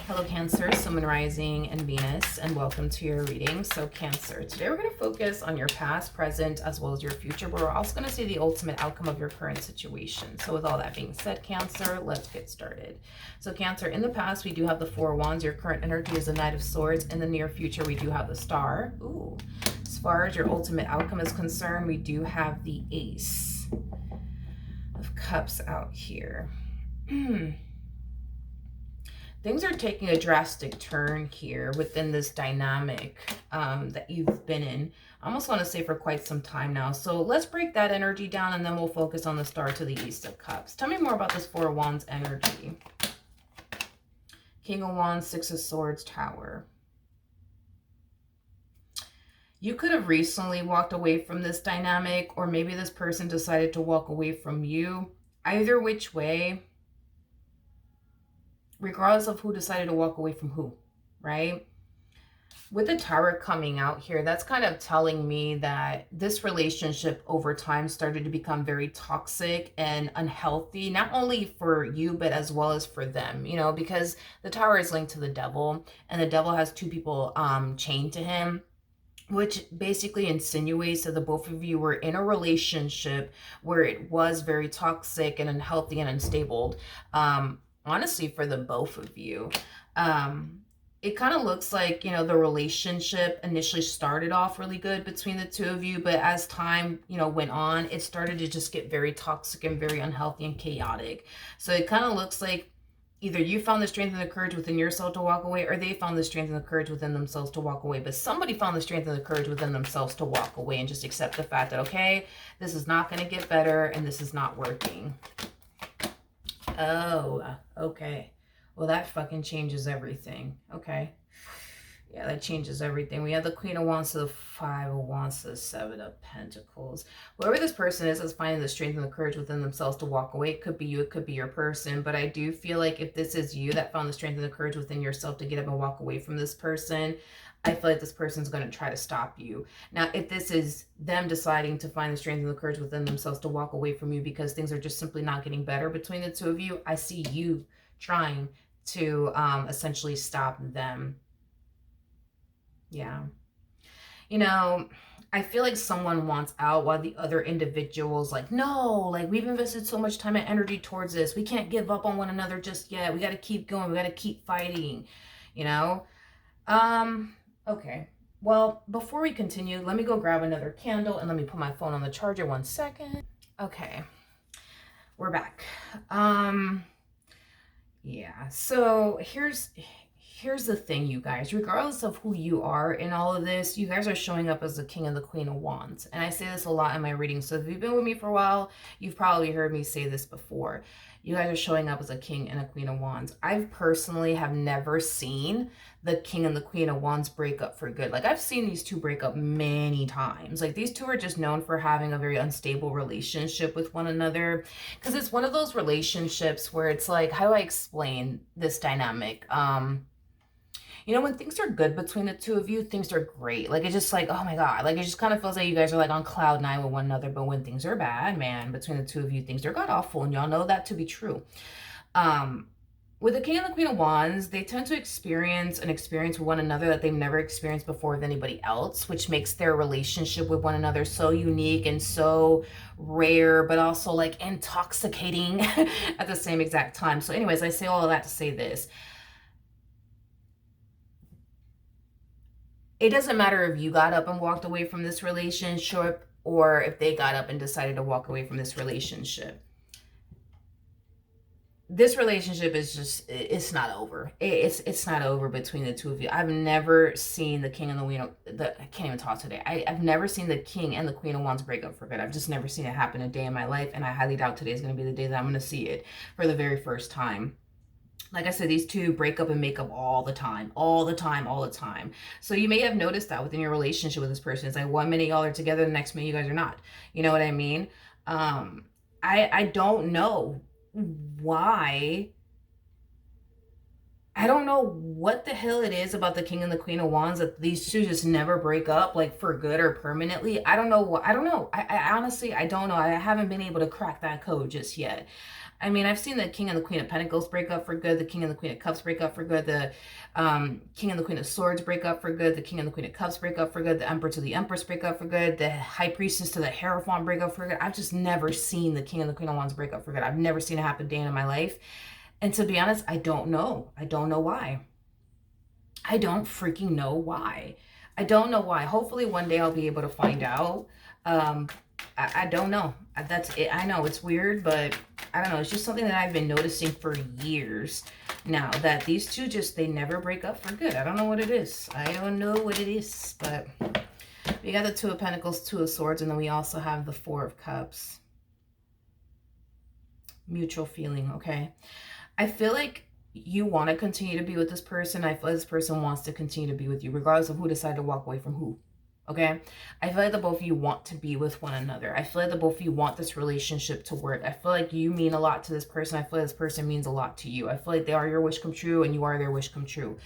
Hello Cancer, Sun, Moon, Rising, and Venus, and welcome to your reading. So Cancer, today we're going to focus on your past, present, as well as your future, but we're also going to see the ultimate outcome of your current situation. So with all that being said, Cancer, let's get started. So Cancer, in the past, we do have the Four of Wands. Your current energy is the Knight of Swords. In the near future, we do have the Star. Ooh. As far as your ultimate outcome is concerned, we do have the Ace of Cups out here. Things are taking a drastic turn here within this dynamic that you've been in. I almost want to say for quite some time now. So let's break that energy down and then we'll focus on the Star to the East of Cups. Tell me more about this Four of Wands energy. King of Wands, Six of Swords, Tower. You could have recently walked away from this dynamic, or maybe this person decided to walk away from you. Either which way, regardless of who decided to walk away from who, right? With the Tower coming out here, that's kind of telling me that this relationship over time started to become very toxic and unhealthy, not only for you, but as well as for them, you know, because the Tower is linked to the devil, and the devil has two people chained to him, which basically insinuates that the both of you were in a relationship where it was very toxic and unhealthy and unstable. Honestly, for the both of you. It kind of looks like, you know, the relationship initially started off really good between the two of you, but as time, you know, went on, it started to just get very toxic and very unhealthy and chaotic. So it kind of looks like either you found the strength and the courage within yourself to walk away, or they found the strength and the courage within themselves to walk away. But somebody found the strength and the courage within themselves to walk away and just accept the fact that, okay, this is not going to get better and this is not working. Oh, okay. Well, that fucking changes everything. Okay. Yeah, that changes everything. We have the Queen of Wands to the Five of Wands to the Seven of Pentacles. Whoever this person is finding the strength and the courage within themselves to walk away. It could be you, it could be your person. But I do feel like if this is you that found the strength and the courage within yourself to get up and walk away from this person, I feel like this person's going to try to stop you. Now, if this is them deciding to find the strength and the courage within themselves to walk away from you because things are just simply not getting better between the two of you, I see you trying to essentially stop them. Yeah. You know, I feel like someone wants out while the other individual's like, no, like we've invested so much time and energy towards this. We can't give up on one another just yet. We got to keep going. We got to keep fighting, you know? Okay. Well, before we continue, let me go grab another candle and let me put my phone on the charger 1 second. Okay. We're back. Yeah. So here's the thing, you guys. Regardless of who you are in all of this, you guys are showing up as the King and the Queen of Wands. And I say this a lot in my readings. So if you've been with me for a while, you've probably heard me say this before. You guys are showing up as a King and a Queen of Wands. I personally have never seen the King and the Queen of Wands break up for good. Like, I've seen these two break up many times. Like, these two are just known for having a very unstable relationship with one another. Because it's one of those relationships where it's like, how do I explain this dynamic? You know, when things are good between the two of you, things are great. Like, it's just like, oh my God. Like, it just kind of feels like you guys are like on cloud nine with one another. But when things are bad, man, between the two of you, things are god awful. And y'all know that to be true. With the King and the Queen of Wands, they tend to experience with one another that they've never experienced before with anybody else, which makes their relationship with one another so unique and so rare, but also like intoxicating at the same exact time. So anyways, I say all of that to say this. It doesn't matter if you got up and walked away from this relationship or if they got up and decided to walk away from this relationship. This relationship is just, it's not over. It's not over between the two of you. I've never seen the King and the Queen of, I can't even talk today. I've never seen the King and the Queen of Wands break up for good. I've just never seen it happen a day in my life. And I highly doubt today is going to be the day that I'm going to see it for the very first time. Like I said, these two break up and make up all the time. So you may have noticed that within your relationship with this person. It's like 1 minute y'all are together, the next minute you guys are not. You know what I mean? I don't know why I don't know what the hell it is about the King and the Queen of Wands that these two just never break up, like for good or permanently. I don't know what, I don't know. I honestly, I don't know. I haven't been able to crack that code just yet. I mean, I've seen the King and the Queen of Pentacles break up for good. The King and the Queen of Cups break up for good. The King and the Queen of Swords break up for good. The King and the Queen of Cups break up for good. The Emperor to the Empress break up for good. The High Priestess to the Hierophant break up for good. I've just never seen the King and the Queen of Wands break up for good. I've never seen it happen a day in my life. And to be honest, I don't know. I don't know why. I don't freaking know why. I don't know why. Hopefully one day I'll be able to find out. I don't know. That's it. I know it's weird, but I don't know. It's just something that I've been noticing for years now, that these two just, they never break up for good. I don't know what it is. I don't know what it is, but we got the Two of Pentacles, Two of Swords, and then we also have the Four of Cups. Mutual feeling, okay? I feel like you want to continue to be with this person. I feel like this person wants to continue to be with you, regardless of who decided to walk away from who. Okay? I feel like the both of you want to be with one another. I feel like the both of you want this relationship to work. I feel like you mean a lot to this person. I feel like this person means a lot to you. I feel like they are your wish come true and you are their wish come true.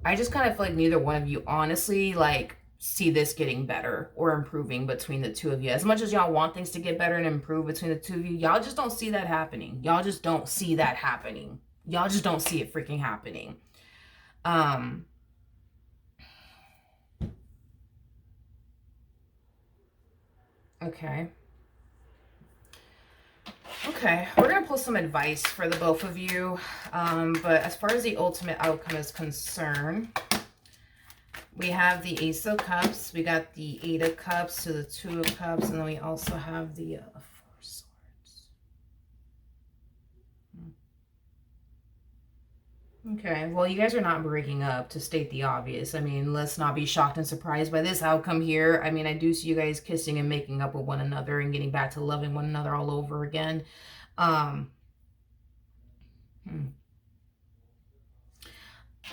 I just kind of feel like neither one of you honestly like see this getting better or improving between the two of you. As much as y'all want things to get better and improve between the two of you, y'all just don't see that happening. Y'all just don't see that happening. Y'all just don't see it freaking happening. Okay. Okay, we're going to pull some advice for the both of you. But as far as the ultimate outcome is concerned, we have the Ace of Cups, we got the Eight of Cups to the Two of Cups, and then we also have the Four of Swords. Okay, well, you guys are not breaking up, to state the obvious. I mean, let's not be shocked and surprised by this outcome here. I mean, I do see you guys kissing and making up with one another and getting back to loving one another all over again.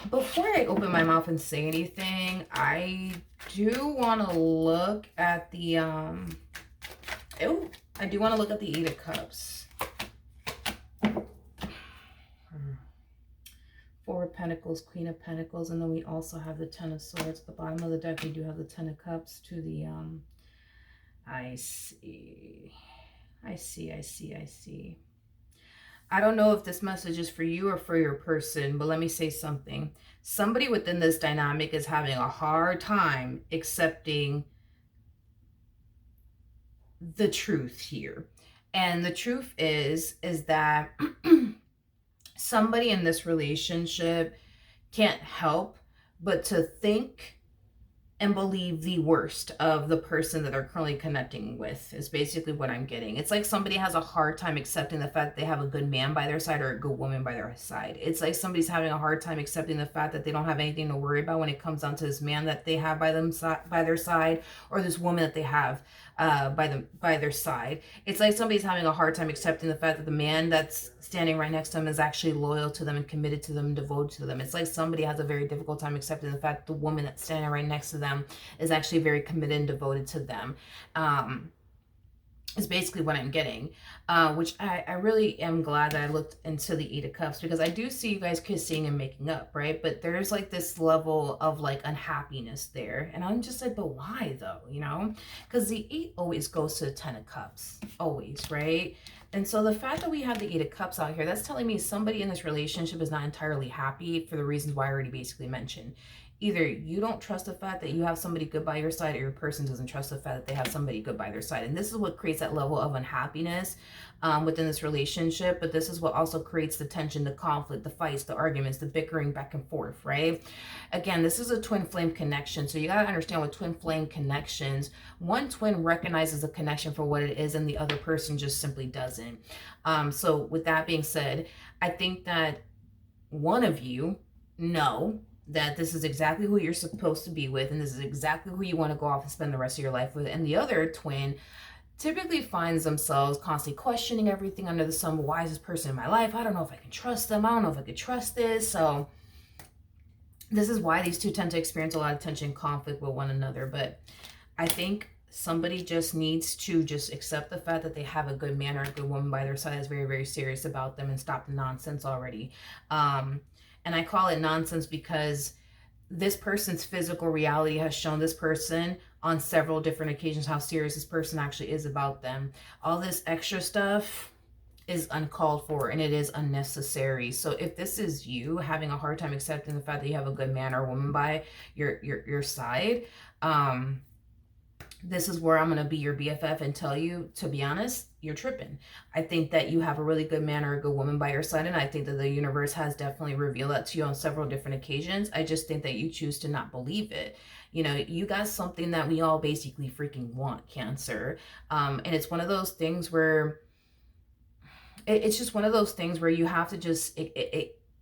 Before I open my mouth and say anything, I do want to look at the, I do want to look at the Eight of Cups. Four of Pentacles, Queen of Pentacles, and then we also have the Ten of Swords. At the bottom of the deck, we do have the Ten of Cups to the, I see. I don't know if this message is for you or for your person, but let me say something. Somebody within this dynamic is having a hard time accepting the truth here. And the truth is that somebody in this relationship can't help but to think and believe the worst of the person that they're currently connecting with, is basically what I'm getting. It's like somebody has a hard time accepting the fact that they have a good man by their side or a good woman by their side. It's like somebody's having a hard time accepting the fact that they don't have anything to worry about when it comes down to this man that they have by their side, or this woman that they have by their side. It's like somebody's having a hard time accepting the fact that the man that's standing right next to them is actually loyal to them and committed to them and devoted to them. It's like somebody has a very difficult time accepting the fact that the woman that's standing right next to them is actually very committed and devoted to them. Is basically what I'm getting, which I really am glad that I looked into the Eight of Cups, because I do see you guys kissing and making up, right? But there's like this level of like unhappiness there. And I'm just like, but why though, you know? Because the Eight always goes to the Ten of Cups, always, right? And so the fact that we have the Eight of Cups out here, that's telling me somebody in this relationship is not entirely happy for the reasons why I already basically mentioned. Either you don't trust the fact that you have somebody good by your side, or your person doesn't trust the fact that they have somebody good by their side. And this is what creates that level of unhappiness within this relationship. But this is what also creates the tension, the conflict, the fights, the arguments, the bickering back and forth, right? Again, this is a twin flame connection. So you got to understand, with twin flame connections, one twin recognizes a connection for what it is and the other person just simply doesn't. So with that being said, I think that one of you know that this is exactly who you're supposed to be with, and this is exactly who you want to go off and spend the rest of your life with. And the other twin typically finds themselves constantly questioning everything under the sun. Why is this person in my life? I don't know if I can trust them. I don't know if I could trust this. So this is why these two tend to experience a lot of tension and conflict with one another. But I think somebody just needs to just accept the fact that they have a good man or a good woman by their side that's very, very serious about them, and stop the nonsense already. And I call it nonsense because this person's physical reality has shown this person on several different occasions how serious this person actually is about them. All this extra stuff is uncalled for and it is unnecessary. So if this is you having a hard time accepting the fact that you have a good man or woman by your side, this is where I'm going to be your BFF and tell you, to be honest, you're tripping. I think that you have a really good man or a good woman by your side, and I think that the universe has definitely revealed that to you on several different occasions. I just think that you choose to not believe it. You know, you got something that we all basically freaking want, Cancer. And it's one of those things where it's just one of those things where you have to just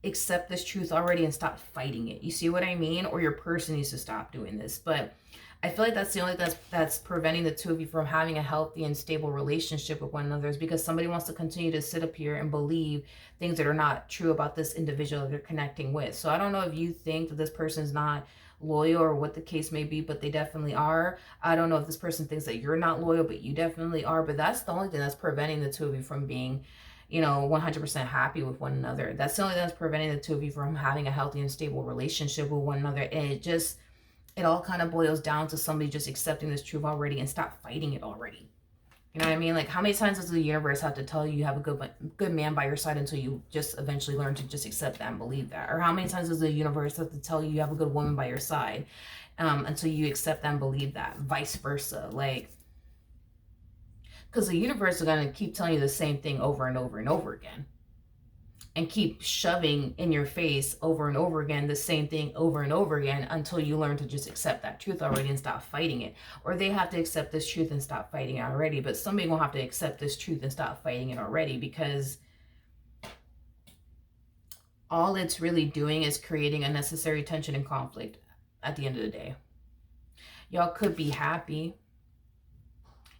accept this truth already and stop fighting it. You see what I mean? Or your person needs to stop doing this. But I feel like that's the only thing that's preventing the two of you from having a healthy and stable relationship with one another, is because somebody wants to continue to sit up here and believe things that are not true about this individual that they're connecting with. So I don't know if you think that this person's not loyal or what the case may be, but they definitely are. I don't know if this person thinks that you're not loyal, but you definitely are. But that's the only thing that's preventing the two of you from being, you know, 100% happy with one another. That's the only thing that's preventing the two of you from having a healthy and stable relationship with one another. And it all kind of boils down to somebody just accepting this truth already and stop fighting it already. You know what I mean? Like, how many times does the universe have to tell you you have a good man by your side until you just eventually learn to just accept that and believe that? Or how many times does the universe have to tell you you have a good woman by your side until you accept that and believe that? Vice versa. Like, because the universe is going to keep telling you the same thing over and over and over again. And keep shoving in your face over and over again the same thing over and over again until you learn to just accept that truth already and stop fighting it. Or they have to accept this truth and stop fighting it already. But somebody will have to accept this truth and stop fighting it already, because all it's really doing is creating unnecessary tension and conflict at the end of the day. Y'all could be happy.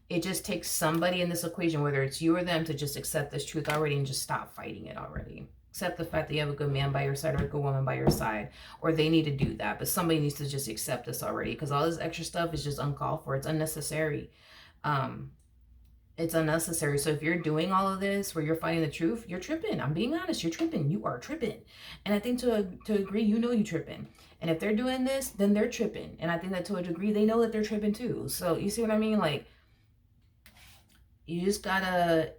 It just takes somebody in this equation, whether it's you or them, to just accept this truth already and just stop fighting it already. Accept the fact that you have a good man by your side or a good woman by your side, or they need to do that. But somebody needs to just accept this already, because all this extra stuff is just uncalled for. It's unnecessary. It's unnecessary. So if you're doing all of this where you're fighting the truth, you're tripping. I'm being honest. You're tripping. You are tripping. And I think to agree, you know, you tripping. And if they're doing this, then they're tripping. And I think that to a degree, they know that they're tripping too. So you see what I mean? Like, you just gotta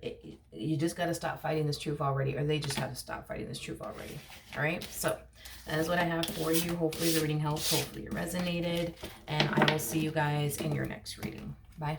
stop fighting this truth already, or they just have to stop fighting this truth already. All right, so that is what I have for you. Hopefully the reading helped. Hopefully it resonated, and I will see you guys in your next reading. Bye.